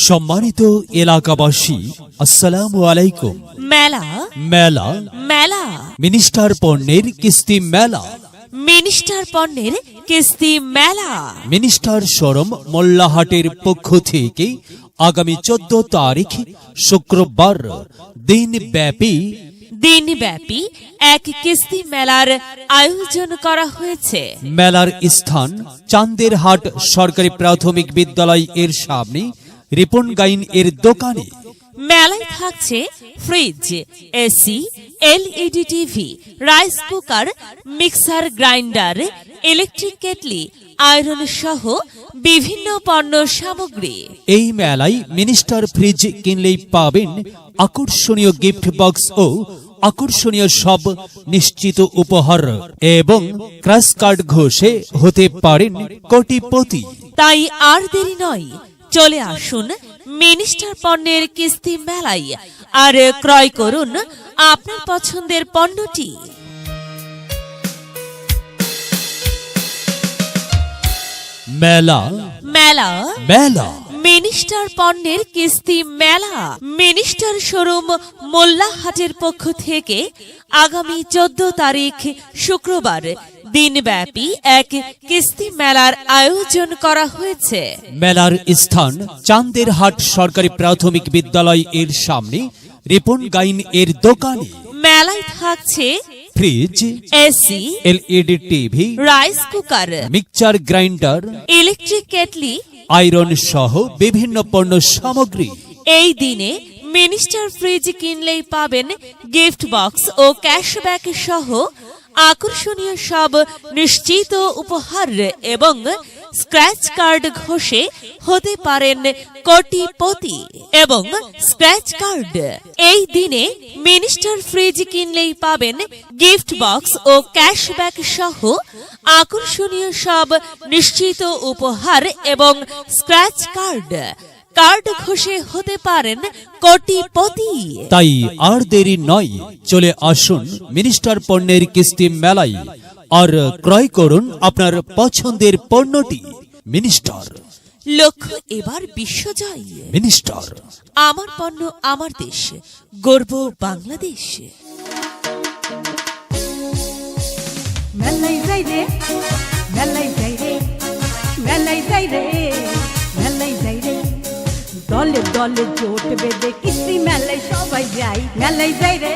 সম্মানিত এলাকাবাসী, আসসালামু আলাইকুম। মেলা মেলা মেলা মিনিস্টার পণ্যের কিস্তি মেলা। মিনিস্টার পণ্যের কিস্তি মেলা মিনিস্টার শোরুম মোল্লাহাটের পক্ষ থেকে আগামী 14 তারিখ শুক্রবার দিনব্যাপী এক কিস্তি মেলার আয়োজন করা হয়েছে। মেলার স্থান চান্দেরহাট সরকারি প্রাথমিক বিদ্যালয় এর সামনে রিপন গাইন এর দোকানে। মেলায় থাকছে fridge, AC, LED TV, rice cooker, mixer grinder, electric kettle, iron সহ বিভিন্ন পণ্য সামগ্রী। এই মেলায় মিনিস্টার ফ্রিজ কিনলেই পাবেন আকর্ষণীয় গিফট বক্স ও আকর্ষণীয় সব নিশ্চিত উপহার এবং ক্র্যাশ কার্ড ঘোষে হতে পারেন কোটিপতি। তাই আর দেরি নয়, চলে আসুন মিনিস্টার পণ্যের কিস্তি মেলায় আর ক্রয় করুন আপনার পছন্দের পণ্যটি। মেলা মেলা মেলা মিনিস্টার পণ্যের কিস্তি মেলা মিনিস্টার শোরুম মোল্লাহাটের পক্ষ থেকে আগামী 14 তারিখ শুক্রবার দিনব্যাপী এক কিস্তি মেলার আয়োজন করা হয়েছে। মেলার স্থান চান্দেরহাট সরকারি প্রাথমিক বিদ্যালয় এর সামনে রিপন গাইন এর দোকানে। মেলায় থাকছে fridge, AC, LED TV, rice cooker, mixture grinder, electric kettle, iron সহ বিভিন্ন পণ্য সামগ্রী। এই দিনে মিনিস্টার ফ্রিজ কিনলেই পাবেন গিফট বক্স ও ক্যাশব্যাক সহ আকর্ষণীয় সব নিশ্চিত উপহার এবং স্ক্র্যাচ কার্ড ঘোষে হতে পারেন কোটিপতি এবং স্ক্র্যাচ কার্ড। এই দিনে মিনিস্টার ফ্রিজ কিনলেই পাবেন গিফট বক্স ও ক্যাশব্যাক সহ আকর্ষণীয় সব নিশ্চিত উপহার এবং স্ক্র্যাচ কার্ড ঘোষে হতে পারেন কোটিপতি। তাই আর দেরি নয়, চলে আসুন মিনিস্টার পণ্যের কিস্তি মেলায় আর ক্রয় করুন আপনার পছন্দের পণ্যটি। মিনিস্টার, লক্ষ্য এবার বিশ্বজয়। মিনিস্টার, আমার পণ্য আমার দেশ, গর্ব বাংলাদেশ। মেলাই যাই রে, মেলাই যাই রে, মেলাই যাই রে, মেলাই যাই রে, দলে দলে জোট বেঁধে কিস্তি মেলায় সবাই যাই, মেলাই যাই রে।